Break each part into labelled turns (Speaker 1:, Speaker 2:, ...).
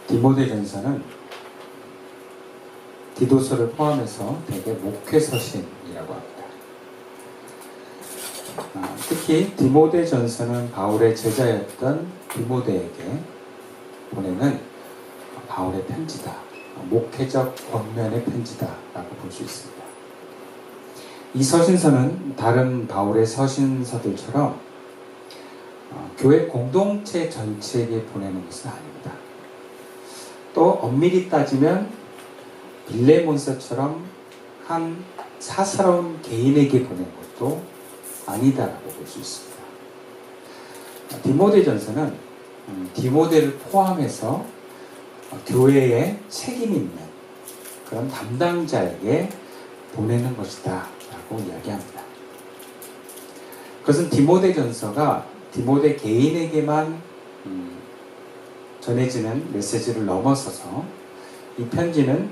Speaker 1: 디모데전서는 디도서를 포함해서 대개 목회서신이라고 합니다. 특히 디모데전서는 바울의 제자였던 디모데에게 보내는 바울의 편지다, 목회적 권면의 편지다라고 볼 수 있습니다. 이 서신서는 다른 바울의 서신서들처럼 교회 공동체 전체에게 보내는 것은 아닙니다. 또 엄밀히 따지면 빌레몬서처럼 한 사사로운 개인에게 보낸 것도 아니다라고 볼 수 있습니다. 디모데전서는 디모데를 포함해서 교회에 책임 있는 그런 담당자에게 보내는 것이다 라고 이야기합니다. 그것은 디모데전서가 디모데 개인에게만 전해지는 메시지를 넘어서서 이 편지는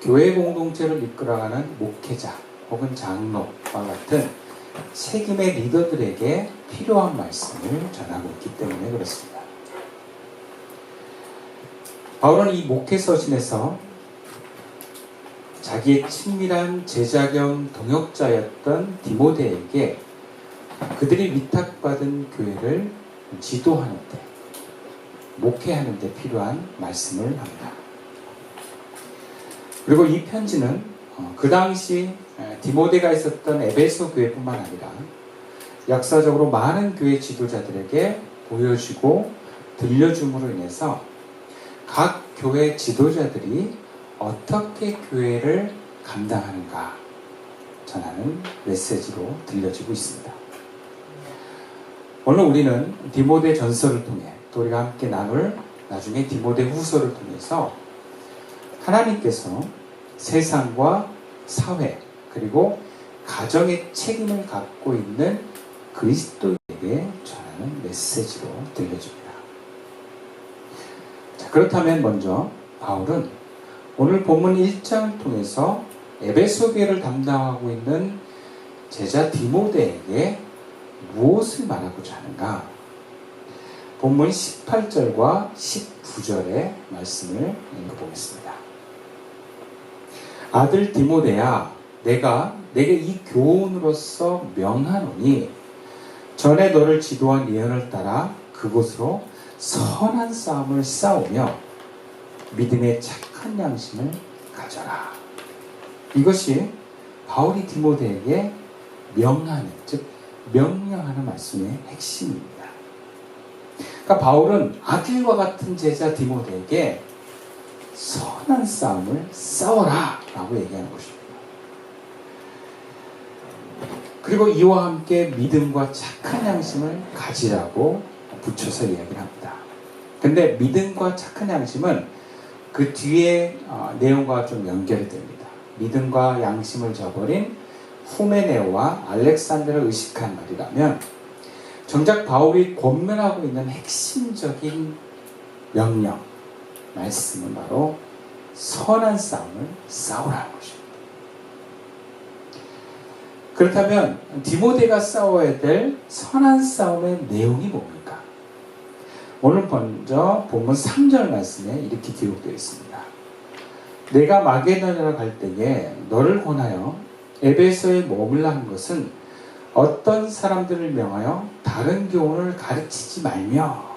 Speaker 1: 교회 공동체를 이끌어가는 목회자 혹은 장로와 같은 책임의 리더들에게 필요한 말씀을 전하고 있기 때문에 그렇습니다. 바울은 이 목회서신에서 자기의 친밀한 제자 겸 동역자였던 디모데에게 그들이 위탁받은 교회를 지도하는 데, 목회하는 데 필요한 말씀을 합니다. 그리고 이 편지는 그 당시 디모데가 있었던 에베소 교회뿐만 아니라 역사적으로 많은 교회 지도자들에게 보여주고 들려줌으로 인해서 각 교회 지도자들이 어떻게 교회를 감당하는가 전하는 메시지로 들려지고 있습니다. 오늘 우리는 디모데 전서를 통해 또 우리가 함께 나눌 나중에 디모데 후서를 통해서 하나님께서 세상과 사회 그리고 가정의 책임을 갖고 있는 그리스도인에게 전하는 메시지로 들려집니다. 자, 그렇다면 먼저 바울은 오늘 본문 1장을 통해서 에베소 교회를 담당하고 있는 제자 디모데에게 무엇을 말하고자 하는가? 본문 18절과 19절의 말씀을 읽어보겠습니다. 아들 디모데야, 내가 내게 이 교훈으로서 명하노니 전에 너를 지도한 예언을 따라 그곳으로 선한 싸움을 싸우며 믿음의 착한 양심을 가져라. 이것이 바울이 디모데에게 명하는, 즉 명령하는 말씀의 핵심입니다. 그러니까 바울은 아들과 같은 제자 디모데에게 선한 싸움을 싸워라 라고 얘기하는 것입니다. 그리고 이와 함께 믿음과 착한 양심을 가지라고 붙여서 이야기를 합니다. 근데 믿음과 착한 양심은 그 뒤에 내용과 좀 연결이 됩니다. 믿음과 양심을 저버린 후메네오와 알렉산더를 의식한 말이라면 정작 바울이 권면하고 있는 핵심적인 명령, 말씀은 바로 선한 싸움을 싸우라는 것입니다. 그렇다면 디모데가 싸워야 될 선한 싸움의 내용이 뭡니까? 오늘 먼저 본문 3절 말씀에 이렇게 기록되어 있습니다. 내가 마게도냐로 갈 때에 너를 권하여 에베소에 머물라 한 것은 어떤 사람들을 명하여 다른 교훈을 가르치지 말며.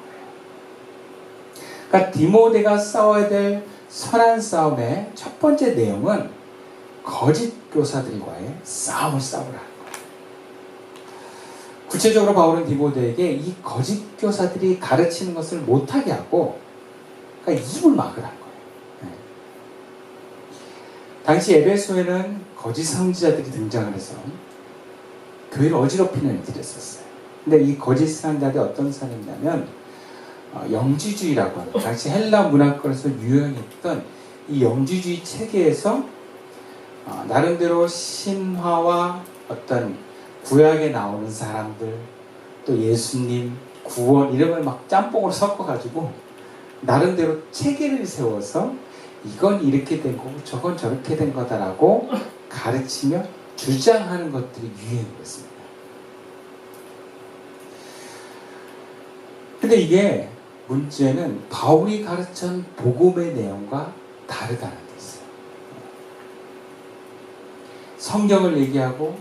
Speaker 1: 그러니까 디모데가 싸워야 될 선한 싸움의 첫 번째 내용은 거짓 교사들과의 싸움을 싸우라는 거예요. 구체적으로 바울은 디모데에게 이 거짓 교사들이 가르치는 것을 못하게 하고 그러니까 입을 막으라는 거예요. 당시 에베소에는 거짓 선지자들이 등장을 해서 교회를 어지럽히는 일들이 있었어요. 근데 이 거짓 선지자들이 어떤 사람이냐면 영지주의라고 하는 당시 헬라 문화권에서 유행했던 이 영지주의 체계에서 나름대로 신화와 어떤 구약에 나오는 사람들 또 예수님, 구원 이런 걸 막 짬뽕으로 섞어가지고 나름대로 체계를 세워서 이건 이렇게 된 거고 저건 저렇게 된 거다라고 가르치며 주장하는 것들이 유행이었습니다. 근데 이게 문제는 바울이 가르친 복음의 내용과 다르다는 게 있어요. 성경을 얘기하고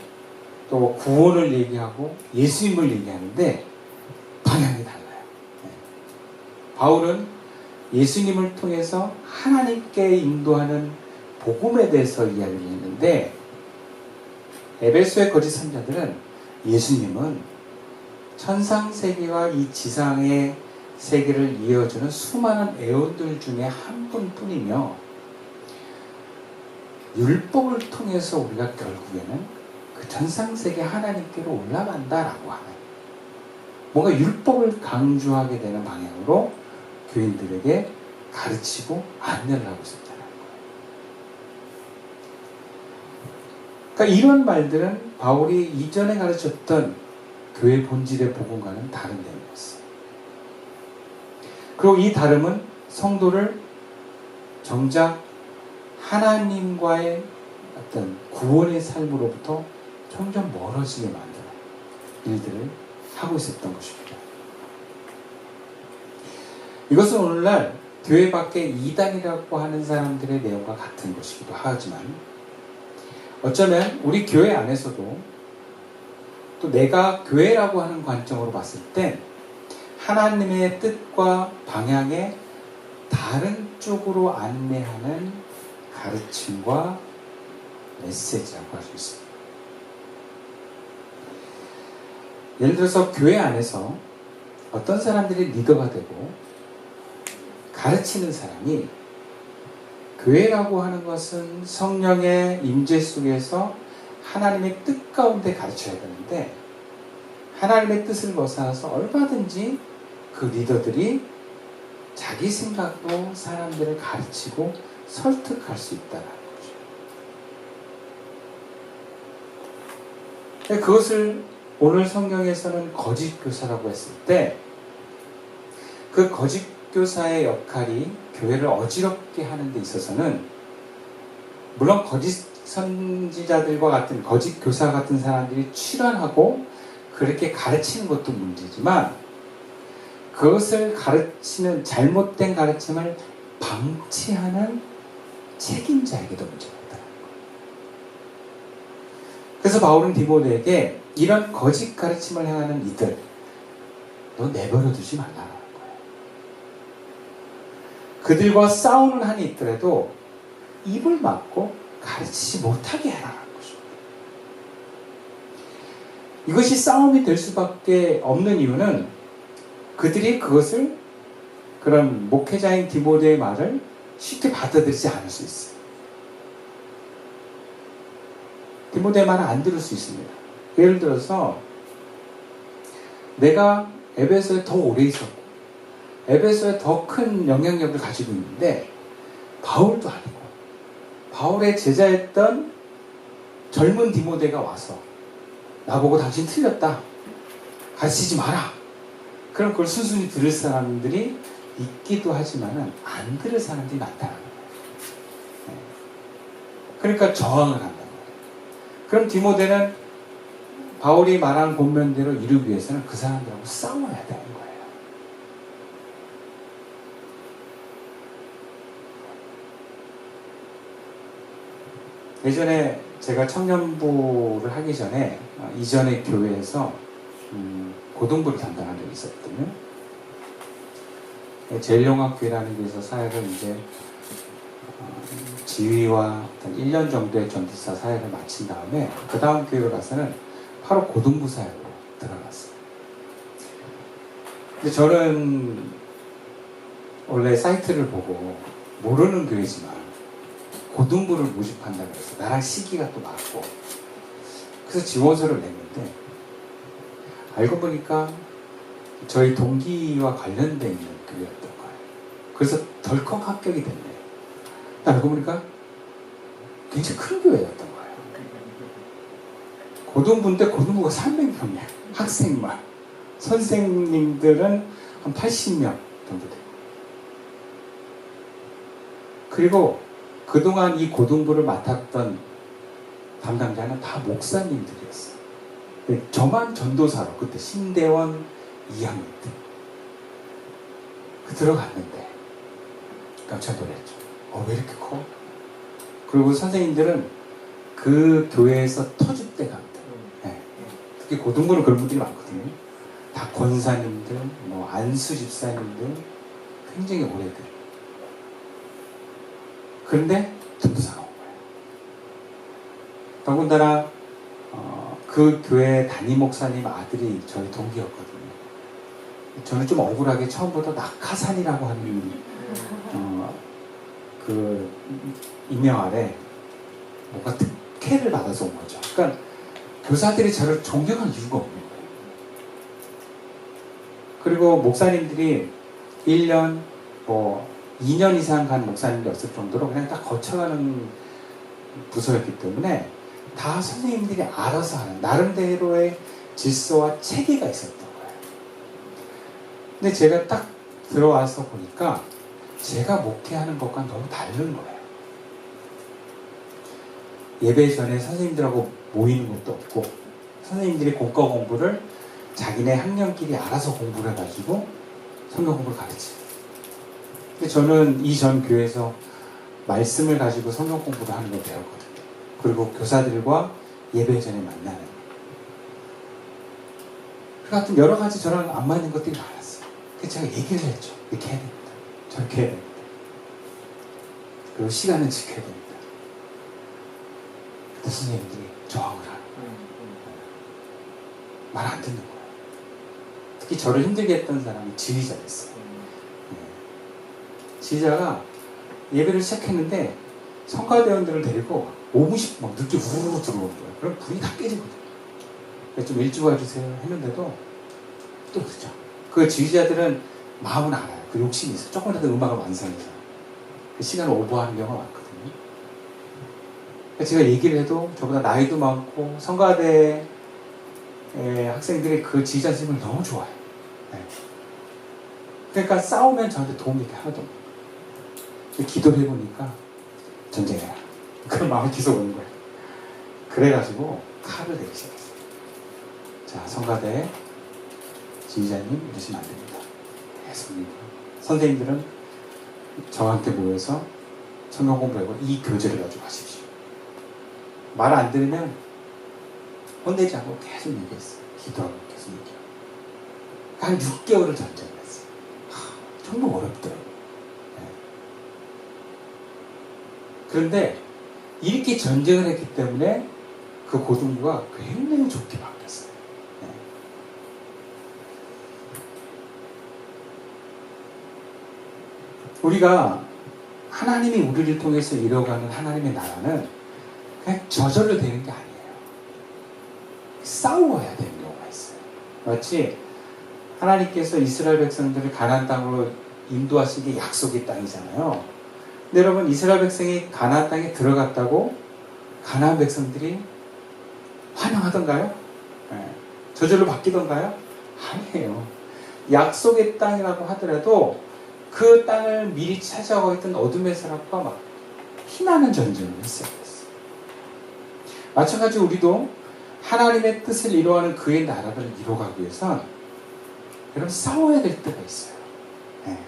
Speaker 1: 또 구원을 얘기하고 예수님을 얘기하는데 방향이 달라요. 바울은 예수님을 통해서 하나님께 인도하는 복음에 대해서 이야기를 했는데, 에베소의 거짓 선자들은 예수님은 천상세계와 이 지상의 세계를 이어주는 수많은 에온들 중에 한 분뿐이며, 율법을 통해서 우리가 결국에는 그 천상세계 하나님께로 올라간다라고 하는, 뭔가 율법을 강조하게 되는 방향으로 교인들에게 가르치고 안내를 하고 있었다는 거예요. 그러니까 이런 말들은 바울이 이전에 가르쳤던 교회 본질의 복음과는 다른 내용이었어요. 그리고 이 다름은 성도를 정작 하나님과의 어떤 구원의 삶으로부터 점점 멀어지게 만드는 일들을 하고 있었던 것입니다. 이것은 오늘날 교회 밖에 이단이라고 하는 사람들의 내용과 같은 것이기도 하지만, 어쩌면 우리 교회 안에서도 또 내가 교회라고 하는 관점으로 봤을 때 하나님의 뜻과 방향에 다른 쪽으로 안내하는 가르침과 메시지라고 할 수 있습니다. 예를 들어서 교회 안에서 어떤 사람들이 리더가 되고 가르치는 사람이, 교회라고 하는 것은 성령의 임재 속에서 하나님의 뜻 가운데 가르쳐야 되는데, 하나님의 뜻을 벗어나서 얼마든지 그 리더들이 자기 생각으로 사람들을 가르치고 설득할 수 있다는 거죠. 그것을 오늘 성경에서는 거짓 교사라고 했을 때, 그 거짓 교사의 역할이 교회를 어지럽게 하는 데 있어서는, 물론 거짓 선지자들과 같은 거짓 교사 같은 사람들이 출현하고 그렇게 가르치는 것도 문제지만, 그것을 가르치는, 잘못된 가르침을 방치하는 책임자에게도 문제가 있다. 그래서 바울은 디모데에게 이런 거짓 가르침을 행하는 이들, 너 내버려 두지 말라는 거예요. 그들과 싸우는 한이 있더라도 입을 막고 가르치지 못하게 해라는 거죠. 이것이 싸움이 될 수밖에 없는 이유는 그들이 그것을, 그런 목회자인 디모데의 말을 쉽게 받아들이지 않을 수 있어요. 디모데의 말을 안 들을 수 있습니다. 예를 들어서 내가 에베소에 더 오래 있었고 에베소에 더 큰 영향력을 가지고 있는데, 바울도 아니고 바울의 제자였던 젊은 디모데가 와서 나보고 당신 틀렸다, 가르치지 마라, 그럼 그걸 순순히 들을 사람들이 있기도 하지만은 안 들을 사람들이 많다는 거예요. 그러니까 저항을 한다는 거예요. 그럼 디모데는 바울이 말한 본면대로 이루기 위해서는 그 사람들하고 싸워야 되는 거예요. 예전에 제가 청년부를 하기 전에 이전의 교회에서 고등부를 담당한 적이 있었거든요. 제일용학교회라는 데서 사역을 이제 지휘와 어떤 1년 정도의 전도사 사역을 마친 다음에 그 다음 교회로 가서는 바로 고등부 사역으로 들어갔어요. 근데 저는 원래 사이트를 보고 모르는 교회지만 고등부를 모집한다고 해서 나랑 시기가 또 맞고, 그래서 지원서를 냈는데 알고 보니까 저희 동기와 관련되어 있는 교회였던 거예요. 그래서 덜컥 합격이 됐네요. 알고 보니까 굉장히 큰 교회였던 거예요. 고등부인데 고등부가 300명이에요. 학생만. 선생님들은 한 80명 정도 돼요. 그리고 그동안 이 고등부를 맡았던 담당자는 다 목사님들이었어요. 저만 전도사로, 그때 신대원 2학년 때. 들어갔는데 깜짝 놀랐죠. 왜 이렇게 커? 그리고 선생님들은 그 교회에서 터줏대 감들, 네. 특히 고등부는 그런 분들이 많거든요. 다 권사님들, 뭐 안수 집사님들, 굉장히 오래들. 그런데 전도사가 온 거예요. 더군다나 그 교회 담임 목사님 아들이 저희 동기였거든요. 저는 좀 억울하게 처음부터 낙하산이라고 하는 그 임명 아래 뭔가 특혜를 받아서 온 거죠. 그러니까 교사들이 저를 존경할 이유가 없는 거예요. 그리고 목사님들이 1년, 2년 이상 간 목사님이었을 정도로 그냥 딱 거쳐가는 부서였기 때문에 다 선생님들이 알아서 하는 나름대로의 질서와 체계가 있었던 거예요. 근데 제가 딱 들어와서 보니까 제가 목회하는 것과 너무 다른 거예요. 예배 전에 선생님들하고 모이는 것도 없고 선생님들이 공과 공부를 자기네 학년끼리 알아서 공부를 해가지고 성경 공부를 가르쳐요. 근데 저는 이전 교회에서 말씀을 가지고 성경 공부를 하는 걸 배웠거든요. 그리고 교사들과 예배 전에 만나는 그 같은 여러 가지 저랑 안 맞는 것들이 많았어요. 그래서 제가 얘기를 했죠. 이렇게 해야 됩니다. 저렇게 해야 됩니다. 그리고 시간은 지켜야 됩니다. 그때 선생님들이 저항을 하는 거예요. 말 안 듣는 거예요. 특히 저를 힘들게 했던 사람이 지휘자였어요. 지휘자가 예배를 시작했는데 성가대원들을 데리고 5분씩 막 늦게 우르르 들어오는 거예요. 그럼 불이 다 깨지거든요. 좀 일찍 와주세요 했는데도 또 그렇죠. 그 지휘자들은 마음은 알아요. 그 욕심이 있어요. 조금이라도 음악을 완성해서 그 시간을 오버하는 경우가 많거든요. 제가 얘기를 해도 저보다 나이도 많고 성가대 학생들이 그 지휘자 선생님을 너무 좋아해요. 네. 그러니까 싸우면 저한테 도움이 하나도 없어요. 기도를 해보니까 전쟁해라. 그런 마음이 계속 오는 거예요. 그래가지고 칼을 대기 시작했어요. 자, 성가대 지휘자님 이러시면 안 됩니다. 계속 선생님들은 저한테 모여서 성경 공부하고 이 교재를 가지고 하십시오. 말 안 들으면 혼내지 않고 계속 얘기했어요. 기도하고 계속 얘기하고. 한 6개월을 전쟁을 했어요. 정말 어렵더라고요. 네. 그런데 이렇게 전쟁을 했기 때문에 그 고등부가 굉장히 좋게 바뀌었어요. 네. 우리가 하나님이 우리를 통해서 이뤄가는 하나님의 나라는 그냥 저절로 되는 게 아니에요. 싸워야 되는 경우가 있어요. 마치 하나님께서 이스라엘 백성들을 가나안 땅으로 인도하신 게 약속의 땅이잖아요. 근데 여러분 이스라엘 백성이 가나안 땅에 들어갔다고 가나안 백성들이 환영하던가요? 네. 저절로 바뀌던가요? 아니에요. 약속의 땅이라고 하더라도 그 땅을 미리 차지하고 있던 어둠의 세력과 막 피나는 전쟁을 했어요. 마찬가지로 우리도 하나님의 뜻을 이루어가는 그의 나라를 이루어가기 위해선 여러분 싸워야 될 때가 있어요. 네.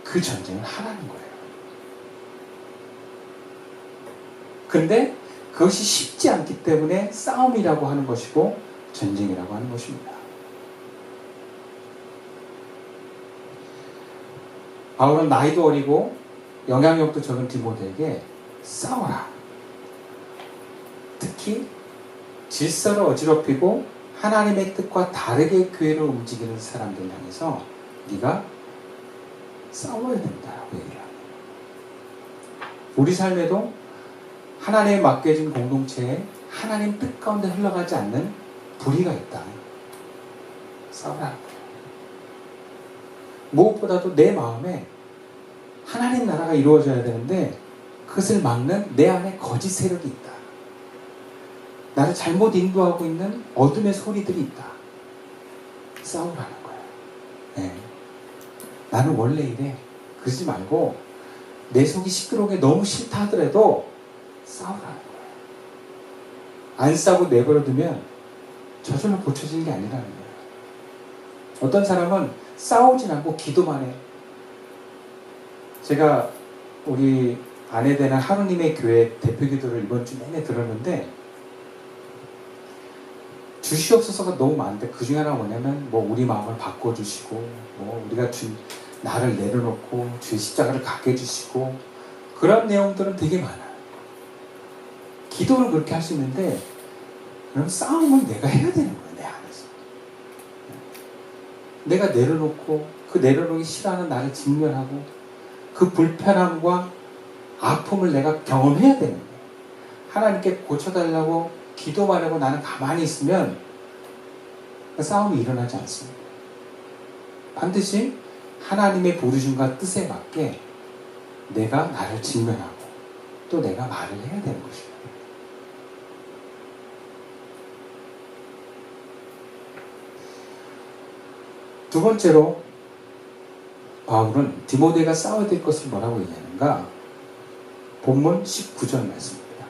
Speaker 1: 그 전쟁을 하라는 거예요. 근데 그것이 쉽지 않기 때문에 싸움이라고 하는 것이고 전쟁이라고 하는 것입니다. 바울은 나이도 어리고 영향력도 적은 디모데에게 싸워라. 특히 질서를 어지럽히고 하나님의 뜻과 다르게 교회를 움직이는 사람들 향해서 네가 싸워야 된다라고 얘기를 합니다. 우리 삶에도 하나님의 맡겨진 공동체에 하나님 뜻 가운데 흘러가지 않는 불의가 있다. 싸우라는 거예요. 무엇보다도 내 마음에 하나님 나라가 이루어져야 되는데 그것을 막는 내 안에 거짓 세력이 있다. 나를 잘못 인도하고 있는 어둠의 소리들이 있다. 싸우라는 거예요. 네. 나는 원래 이래. 그러지 말고 내 속이 시끄러운 게 너무 싫다 하더라도 싸우라는 거예요. 안 싸우고 내버려두면 저절로 고쳐지는 게 아니라는 거예요. 어떤 사람은 싸우진 않고 기도만 해. 제가 우리 아내 되는 하루님의 교회 대표 기도를 이번 주 내내 들었는데 주시옵소서가 너무 많은데 그 중에 하나가 뭐냐면 뭐 우리 마음을 바꿔주시고 뭐 우리가 나를 내려놓고 주의 십자가를 갖게 해주시고 그런 내용들은 되게 많아요. 기도는 그렇게 할 수 있는데 그럼 싸움은 내가 해야 되는 거예요. 내 안에서. 내가 내려놓고 그 내려놓기 싫어하는 나를 직면하고 그 불편함과 아픔을 내가 경험해야 되는 거예요. 하나님께 고쳐달라고 기도만 하고 나는 가만히 있으면 그 싸움이 일어나지 않습니다. 반드시 하나님의 부르심과 뜻에 맞게 내가 나를 직면하고 또 내가 말을 해야 되는 것입니다. 두 번째로 바울은 디모데가 싸워야 될 것을 뭐라고 얘기하는가? 본문 19절 말씀입니다.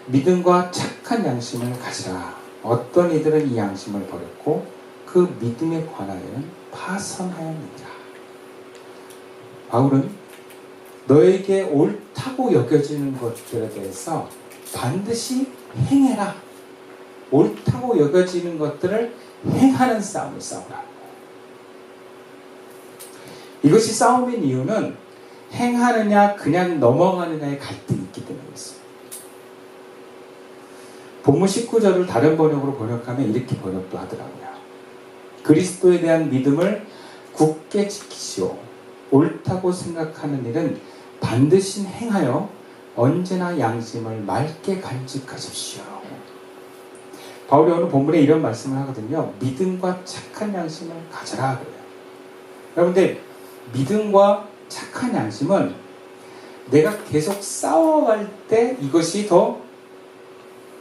Speaker 1: 믿음과 착한 양심을 가지라. 어떤 이들은 이 양심을 버렸고 그 믿음에 관하여는 파선하였느니라. 바울은 너에게 옳다고 여겨지는 것들에 대해서 반드시 행해라. 옳다고 여겨지는 것들을 행하는 싸움을 싸우라. 이것이 싸움인 이유는 행하느냐 그냥 넘어가느냐의 갈등이 있기 때문이었어요. 본문 19절을 다른 번역으로 번역하면 이렇게 번역도 하더라고요. 그리스도에 대한 믿음을 굳게 지키시오. 옳다고 생각하는 일은 반드시 행하여 언제나 양심을 맑게 간직하십시오. 바울이 오늘 본문에 이런 말씀을 하거든요. 믿음과 착한 양심을 가져라 그래요. 여러분들 믿음과 착한 양심은 내가 계속 싸워갈 때 이것이 더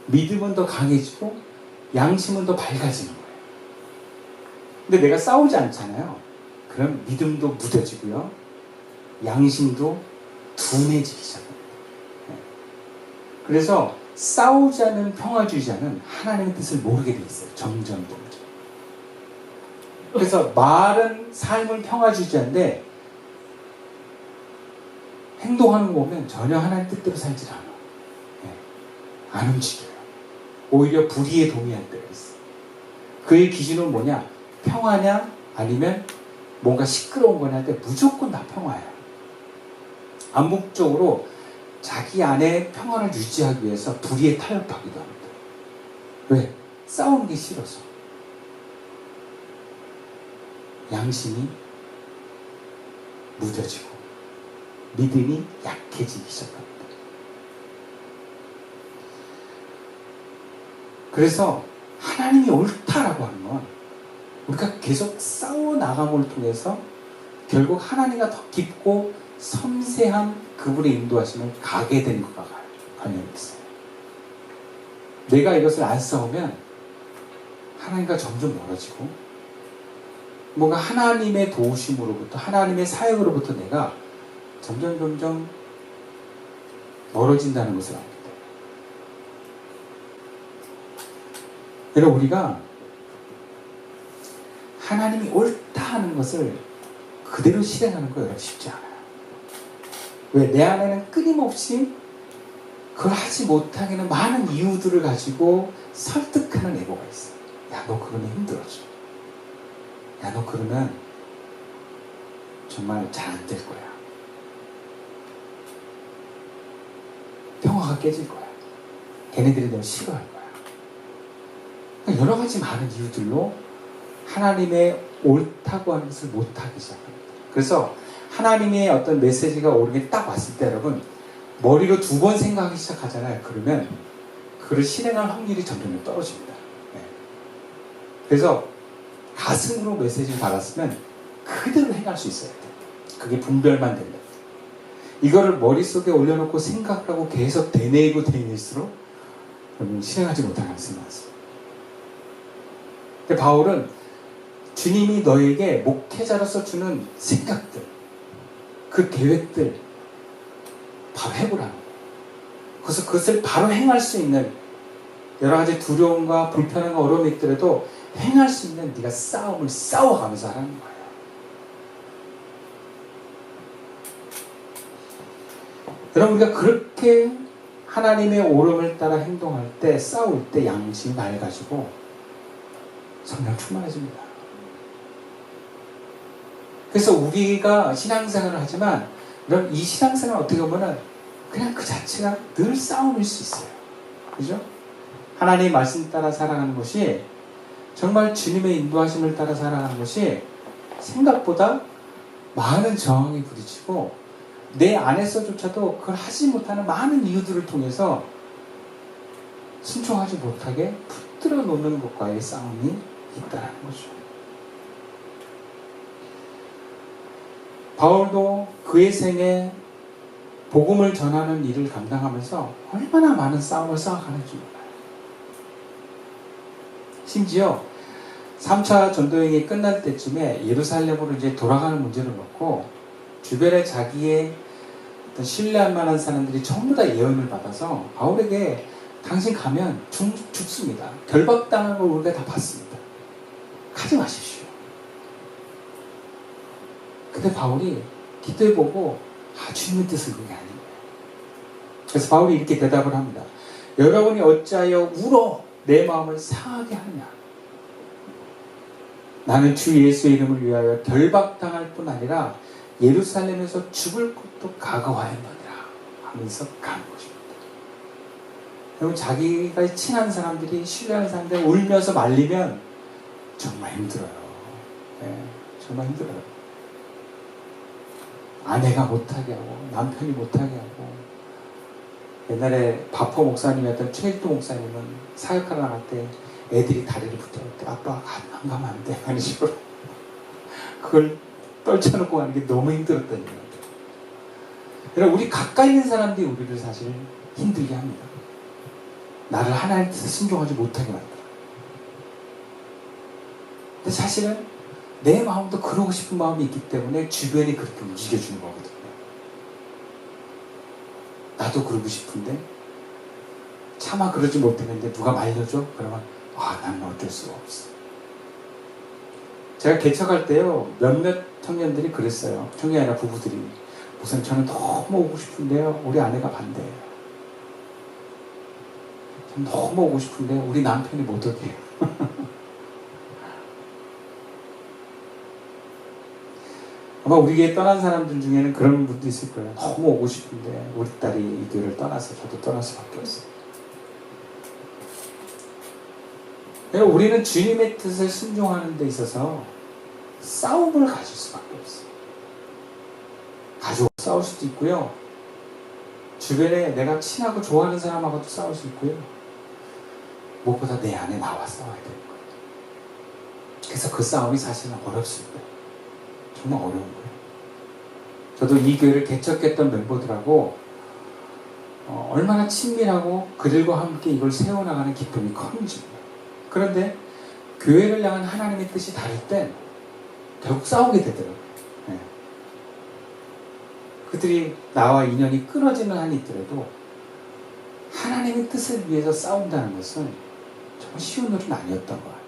Speaker 1: 믿음은 더 강해지고 양심은 더 밝아지는 거예요. 근데 내가 싸우지 않잖아요. 그럼 믿음도 무뎌지고요. 양심도 둔해지기 시작합니다. 그래서 싸우지 않는 평화주의자는 하나님의 뜻을 모르게 돼 있어요. 점점. 그래서 말은 삶은 평화주의자인데 행동하는 거 보면 전혀 하나님 뜻대로 살지 않아. 안 움직여요. 오히려 불의에 동의할 때가 있어요. 그의 기준은 뭐냐? 평화냐 아니면 뭔가 시끄러운 거냐 할 때 무조건 다 평화예요. 암묵적으로 자기 안에 평화를 유지하기 위해서 불의에 타협하기도 합니다. 왜? 싸우는 게 싫어서. 양심이 무뎌지고 믿음이 약해지기 시작합니다. 그래서 하나님이 옳다라고 하는 건 우리가 계속 싸워나감을 통해서 결국 하나님과 더 깊고 섬세한 그분의 인도하심을 가게 된 것과 관련이 있어요. 내가 이것을 안 싸우면 하나님과 점점 멀어지고 뭔가 하나님의 도우심으로부터 하나님의 사역으로부터 내가 점점 멀어진다는 것을 압니다. 여러분 우리가 하나님이 옳다 하는 것을 그대로 실행하는 거 여러분 쉽지 않아요. 왜? 내 안에는 끊임없이 그걸 하지 못하기는 많은 이유들을 가지고 설득하는 애고가 있어요. 야, 너 그러면 힘들어져. 야, 너 그러면 정말 잘 안 될 거야. 평화가 깨질 거야. 걔네들이 너 싫어할 거야. 그러니까 여러 가지 많은 이유들로 하나님의 옳다고 하는 것을 못하기 시작합니다. 그래서 하나님의 어떤 메시지가 오르게 딱 왔을 때 여러분 머리로 2번 생각하기 시작하잖아요. 그러면 그를 실행할 확률이 점점 떨어집니다. 네. 그래서 가슴으로 메시지를 받았으면 그대로 행할 수 있어야 돼요. 그게 분별만 됩니다. 이거를 머릿속에 올려놓고 생각하고 계속 되뇌일수록 실행하지 못할 가능성이 많습니다. 근데 바울은 주님이 너에게 목회자로서 주는 생각들, 그 계획들 바로 해보라는 거예요. 그래서 그것을 바로 행할 수 있는 여러 가지 두려움과 불편함과 어려움이 있더라도 행할 수 있는 네가 싸움을 싸워가면서 하라는 거예요. 여러분, 우리가 그렇게 하나님의 오름을 따라 행동할 때, 싸울 때 양심이 맑아지고 성령 충만해집니다. 그래서 우리가 신앙생활을 하지만, 여러분, 이 신앙생활은 어떻게 보면은 그냥 그 자체가 늘 싸움일 수 있어요. 그죠? 하나님의 말씀 따라 살아가는 것이, 정말 주님의 인도하심을 따라 살아가는 것이 생각보다 많은 저항이 부딪히고, 내 안에서조차도 그걸 하지 못하는 많은 이유들을 통해서 순종하지 못하게 붙들어 놓는 것과의 싸움이 있다는 거죠. 바울도 그의 생에 복음을 전하는 일을 감당하면서 얼마나 많은 싸움을 쌓아가는지 몰라요. 심지어 3차 전도여행이 끝날 때쯤에 예루살렘으로 이제 돌아가는 문제를 놓고 주변에 자기의 어떤 신뢰할 만한 사람들이 전부 다 예언을 받아서 바울에게 당신 가면 죽습니다. 결박당한 걸 우리가 다 봤습니다. 가지 마십시오. 근데 바울이 기도해보고 주님의 뜻은 그게 아닌 거예요. 그래서 바울이 이렇게 대답을 합니다. 여러분이 어찌하여 울어 내 마음을 상하게 하느냐. 나는 주 예수의 이름을 위하여 결박당할 뿐 아니라 예루살렘에서 죽을 것도 각오하였느니라 하면서 가는 것입니다. 여러분, 자기가 친한 사람들이, 신뢰하는 사람들이 울면서 말리면 정말 힘들어요. 네, 정말 힘들어요. 아내가 못하게 하고 남편이 못하게 하고. 옛날에 바포 목사님이었던 최일도 목사님은 사역하러 나갈 때 애들이 다리를 붙잡을 때 아빠 안 가면 안 돼 하는 식으로 그걸 떨쳐놓고 가는 게 너무 힘들었던 거예요. 여러분, 우리 가까이 있는 사람들이 우리를 사실 힘들게 합니다. 나를 하나님 뜻에 순종하지 못하게 만들어요. 근데 사실은 내 마음도 그러고 싶은 마음이 있기 때문에 주변이 그렇게 움직여주는 거거든요. 나도 그러고 싶은데 차마 그러지 못했는데 누가 말려줘? 그러면 나는 어쩔 수가 없어. 제가 개척할 때요, 몇몇 청년들이 그랬어요. 청년이 아니라 부부들이. 우선 저는 너무 오고 싶은데요, 우리 아내가 반대해요. 저는 너무 오고 싶은데 우리 남편이 못 오게 해요. 아마 우리 교회 떠난 사람들 중에는 그런 분도 있을 거예요. 너무 오고 싶은데 우리 딸이 이 교회를 떠나서 저도 떠날 수밖에 없어요. 우리는 주님의 뜻을 순종하는 데 있어서 싸움을 가질 수밖에 없어요. 가족 싸울 수도 있고요. 주변에 내가 친하고 좋아하는 사람하고도 싸울 수 있고요. 무엇보다 내 안에 나와 싸워야 되는 거예요. 그래서 그 싸움이 사실은 어렵습니다. 정말 어려운 거예요. 저도 이 교회를 개척했던 멤버들하고 얼마나 친밀하고 그들과 함께 이걸 세워나가는 기쁨이 컸는지. 그런데 교회를 향한 하나님의 뜻이 다를 땐 결국 싸우게 되더라고요. 네. 그들이 나와 인연이 끊어지는 한이 있더라도 하나님의 뜻을 위해서 싸운다는 것은 정말 쉬운 일은 아니었던 것 같아요.